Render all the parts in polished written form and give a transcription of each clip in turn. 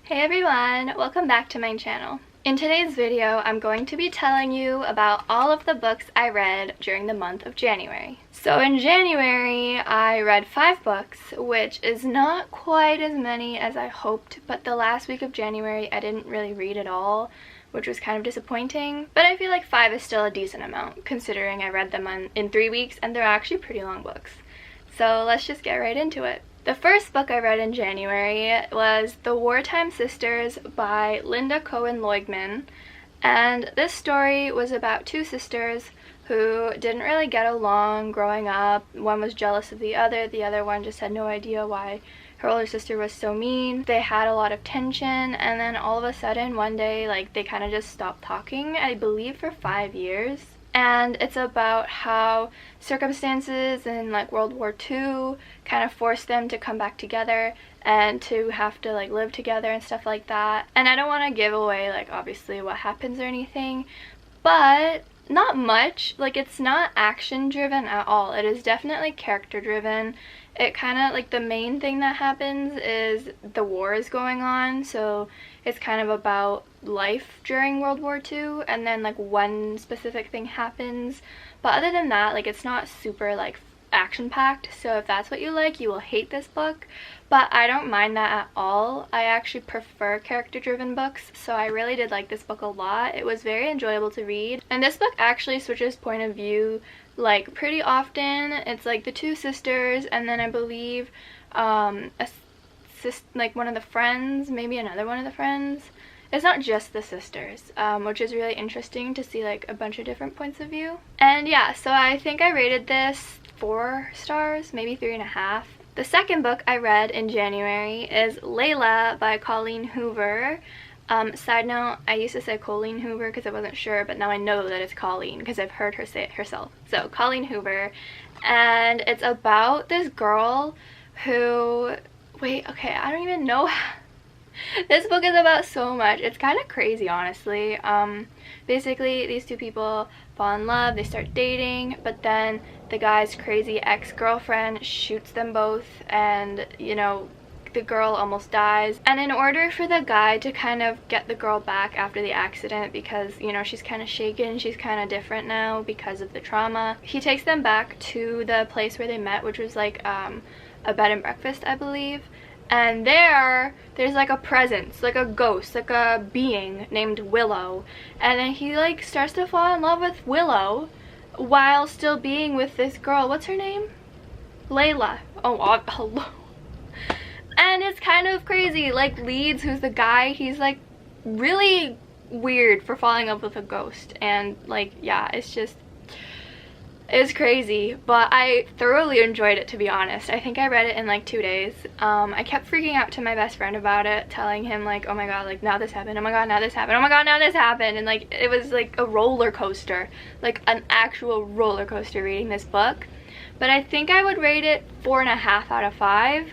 Hey everyone, welcome back to my channel. In today's video, I'm going to be telling you about all of the books I read during the month of January. So in January, I read 5 books, which is not quite as many as I hoped, but the last week of January I didn't really read at all, which was kind of disappointing. But I feel like 5 is still a decent amount, considering I read them in 3 weeks, and they're actually pretty long books. So let's just get right into it. The first book I read in January was The Wartime Sisters by Linda Cohen Loigman, and this story was about 2 sisters who didn't really get along growing up. One was jealous of the other one just had no idea why her older sister was so mean. They had a lot of tension, and then all of a sudden one day, like, they kind of just stopped talking, I believe for 5 years. And it's about how circumstances in like World War II kind of forced them to come back together and to have to like live together and stuff like that. And I don't want to give away like obviously what happens or anything, but not much. Like, it's not action driven at all. It is definitely character driven. It kind of like the main thing that happens is the war is going on, so it's kind of about life during World War II, and then like one specific thing happens. But other than that, like, it's not super like action packed, so if that's what you like, you will hate this book. But I don't mind that at all. I actually prefer character driven books, so I really did like this book a lot. It was very enjoyable to read, and this book actually switches point of view like pretty often. It's like the 2 sisters, and then I believe like one of the friends, maybe another one of the friends. It's not just the sisters, which is really interesting to see like a bunch of different points of view. And yeah, so I think I rated this 4 stars, maybe 3.5. The second book I read in January is Layla by Colleen Hoover. Side note, I used to say Colleen Hoover because I wasn't sure, but now I know that it's Colleen because I've heard her say it herself. So Colleen Hoover, and it's about this girl who, wait, okay, I don't even know. This book is about so much. It's kind of crazy, honestly. Basically, these 2 people fall in love, they start dating, but then the guy's crazy ex-girlfriend shoots them both, and, you know, the girl almost dies. And in order for the guy to kind of get the girl back after the accident, because, you know, she's kind of shaken, she's kind of different now because of the trauma, he takes them back to the place where they met, which was like a bed and breakfast, I believe. And there's like a presence, like a ghost, like a being named Willow. And then he like starts to fall in love with Willow while still being with this girl. What's her name? Layla. Oh, hello. And it's kind of crazy. Like, Leeds, who's the guy, he's like really weird for falling in love with a ghost. And like, yeah, it's crazy, but I thoroughly enjoyed it, to be honest. I think I read it in like 2 days. I kept freaking out to my best friend about it, telling him like, oh my god, like now this happened, oh my god, now this happened, oh my god, now this happened. And like, it was like a roller coaster, like an actual roller coaster reading this book. But I think I would rate it 4.5 out of 5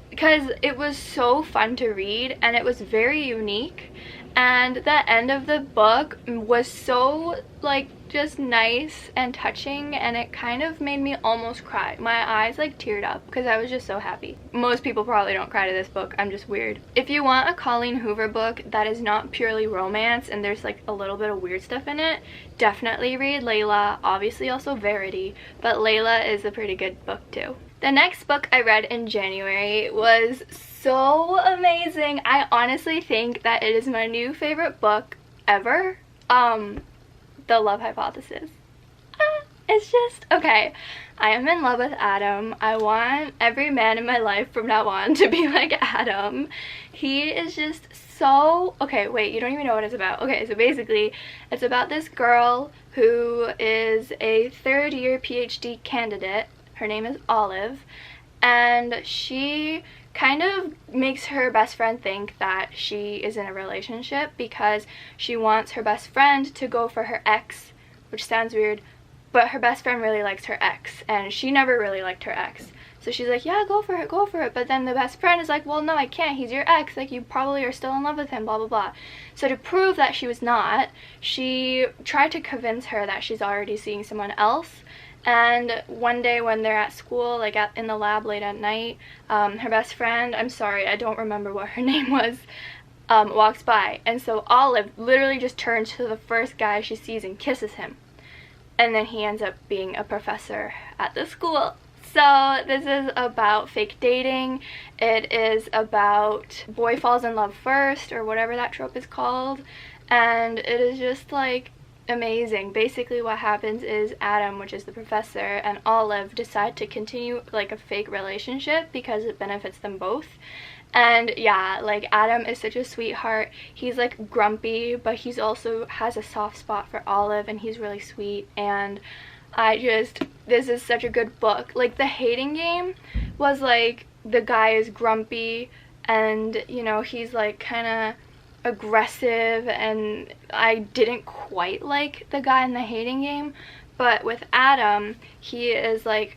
because it was so fun to read and it was very unique. And the end of the book was so like just nice and touching, and it kind of made me almost cry. My eyes like teared up because I was just so happy. Most people probably don't cry to this book. I'm just weird. If you want a Colleen Hoover book that is not purely romance and there's like a little bit of weird stuff in it, definitely read Layla. Obviously also Verity, but Layla is a pretty good book too. The next book I read in January was so amazing. I honestly think that it is my new favorite book ever. The Love Hypothesis. It's just, okay, I am in love with Adam. I want every man in my life from now on to be like Adam. He is just so, okay, wait, you don't even know what it's about. Okay, so basically, it's about this girl who is a 3rd-year PhD candidate. Her name is Olive, and she kind of makes her best friend think that she is in a relationship because she wants her best friend to go for her ex, which sounds weird, but her best friend really likes her ex, and she never really liked her ex. So she's like, yeah, go for it, go for it. But then the best friend is like, well, no, I can't. He's your ex. Like, you probably are still in love with him, blah, blah, blah. So to prove that she was not, she tried to convince her that she's already seeing someone else. And one day when they're at school, like in the lab late at night, her best friend, I'm sorry, I don't remember what her name was, walks by, and so Olive literally just turns to the first guy she sees and kisses him, and then he ends up being a professor at the school. So this is about fake dating. It is about boy falls in love first, or whatever that trope is called, and it is just like amazing. Basically what happens is Adam, which is the professor, and Olive decide to continue like a fake relationship because it benefits them both. And yeah, like Adam is such a sweetheart. He's like grumpy, but he's also has a soft spot for Olive, and he's really sweet. And this is such a good book. Like The Hating Game was like the guy is grumpy, and you know, he's like kind of aggressive, and I didn't quite like the guy in The Hating Game. But with Adam, he is like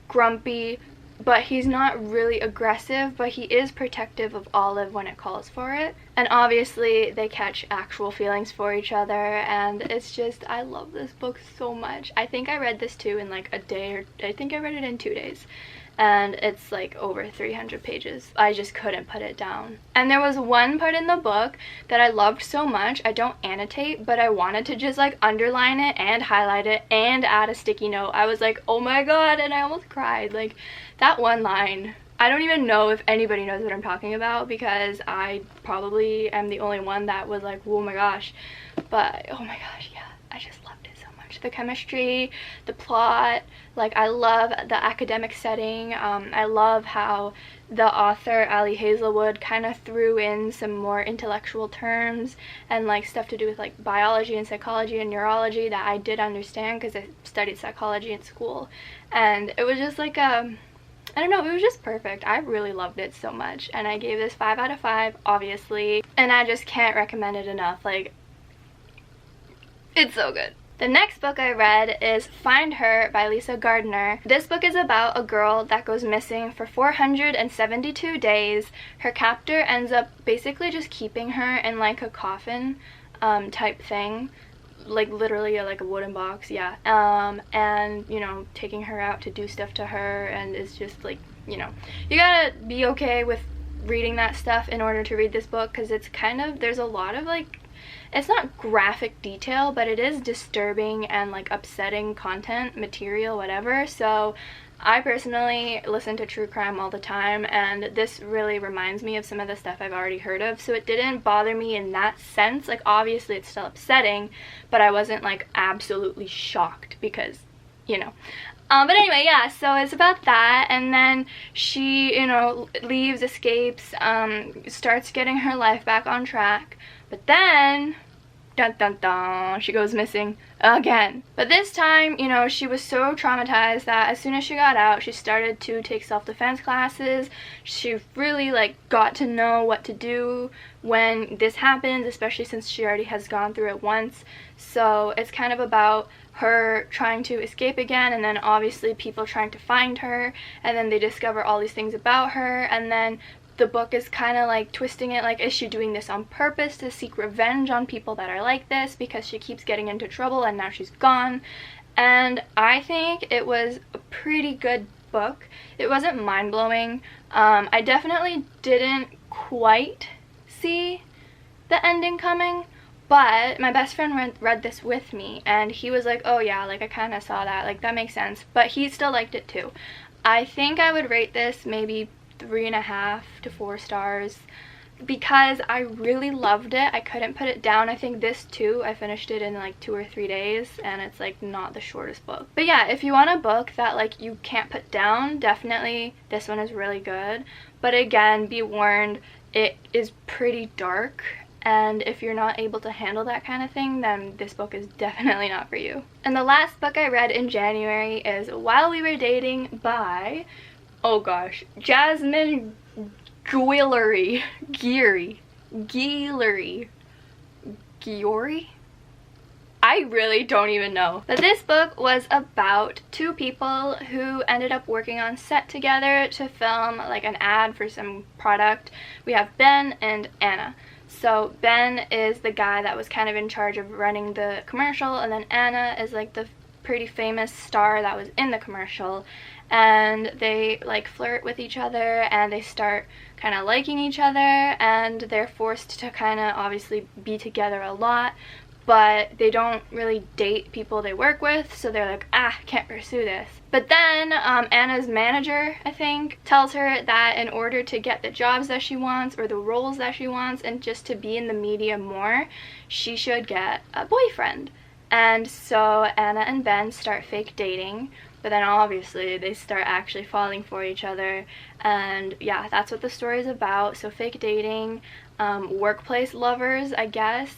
grumpy, but he's not really aggressive, but he is protective of Olive when it calls for it. And obviously they catch actual feelings for each other, and it's just, I love this book so much. I think I read this too in like a day, or I think I read it in 2 days. And it's like over 300 pages. I just couldn't put it down. And there was one part in the book that I loved so much. I don't annotate, but I wanted to just like underline it and highlight it and add a sticky note. I was like, oh my god, and I almost cried. Like that one line, I don't even know if anybody knows what I'm talking about, because I probably am the only one that was like, oh my gosh. But oh my gosh, yeah, I just loved it so much. The chemistry, the plot, like I love the academic setting. I love how the author Ali Hazelwood kind of threw in some more intellectual terms and like stuff to do with like biology and psychology and neurology that I did understand because I studied psychology in school. And it was just like I don't know, it was just perfect. I really loved it so much, and I gave this 5 out of 5, obviously, and I just can't recommend it enough. Like, it's so good. The next book I read is Find Her by Lisa Gardner. This book is about a girl that goes missing for 472 days. Her captor ends up basically just keeping her in like a coffin type thing. Like literally like a wooden box, yeah. And you know, taking her out to do stuff to her, and it's just like, you know, you gotta be okay with reading that stuff in order to read this book, because it's kind of, there's a lot of like, it's not graphic detail, but it is disturbing and like upsetting content, material, whatever. So I personally listen to true crime all the time, and this really reminds me of some of the stuff I've already heard of, so it didn't bother me in that sense. Like obviously it's still upsetting, but I wasn't like absolutely shocked because, you know. But anyway, yeah, so it's about that, and then she, you know, leaves, escapes, starts getting her life back on track, but then, dun dun dun, she goes missing again. But this time, you know, she was so traumatized that as soon as she got out, she started to take self-defense classes. She really like got to know what to do when this happens, especially since she already has gone through it once. So it's kind of about her trying to escape again, and then obviously people trying to find her, and then they discover all these things about her, and then the book is kind of like twisting it, like, is she doing this on purpose to seek revenge on people that are like this because she keeps getting into trouble and now she's gone? And I think it was a pretty good book. It wasn't mind-blowing. I definitely didn't quite see the ending coming, but my best friend read this with me, and he was like, oh yeah, like I kind of saw that, like that makes sense, but he still liked it too. I think I would rate this maybe 3.5 to 4 stars because I really loved it. I couldn't put it down. I think this too, I finished it in like 2 or 3 days, and it's like not the shortest book. But yeah, if you want a book that like you can't put down, definitely this one is really good. But again, be warned, it is pretty dark, and if you're not able to handle that kind of thing, then this book is definitely not for you. And the last book I read in January is While We Were Dating by, oh gosh, Jasmine Guillory. I really don't even know. But this book was about 2 people who ended up working on set together to film like an ad for some product. We have Ben and Anna. So Ben is the guy that was kind of in charge of running the commercial, and then Anna is like the pretty famous star that was in the commercial. and they like flirt with each other and they start kind of liking each other, and they're forced to kind of obviously be together a lot, but they don't really date people they work with, so they're like, can't pursue this. But then Anna's manager, I think, tells her that in order to get the jobs that she wants or the roles that she wants and just to be in the media more, she should get a boyfriend. And so Anna and Ben start fake dating, but then obviously they start actually falling for each other, and yeah, that's what the story is about. So fake dating, workplace lovers, I guess,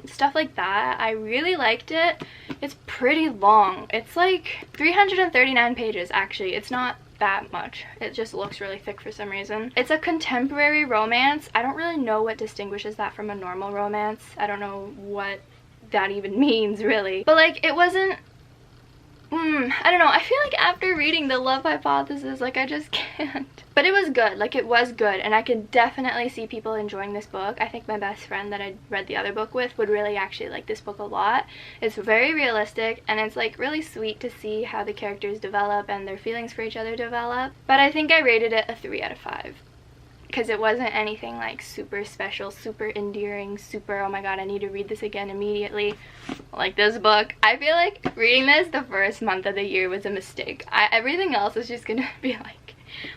stuff like that. I really liked it. It's pretty long. It's like 339 pages actually. It's not that much. It just looks really thick for some reason. It's a contemporary romance. I don't really know what distinguishes that from a normal romance. I don't know what that even means really, but like it wasn't I don't know, I feel like after reading The Love Hypothesis, like I just can't. But it was good, like it was good, and I can definitely see people enjoying this book. I think my best friend that I read the other book with would really actually like this book a lot. It's very realistic, and it's like really sweet to see how the characters develop and their feelings for each other develop. But I think I rated it a 3 out of 5. Because it wasn't anything like super special, super endearing, super oh my god I need to read this again immediately like this book. I feel like reading this the first month of the year was a mistake. Everything else is just gonna be like,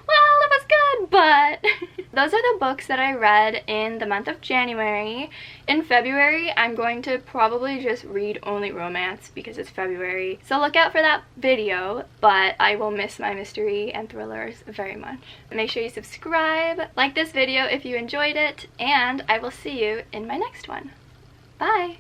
well, it was good, but those are the books that I read in the month of January. In February, I'm going to probably just read only romance because it's February. So look out for that video, but I will miss my mystery and thrillers very much. Make sure you subscribe, like this video if you enjoyed it, and I will see you in my next one. Bye!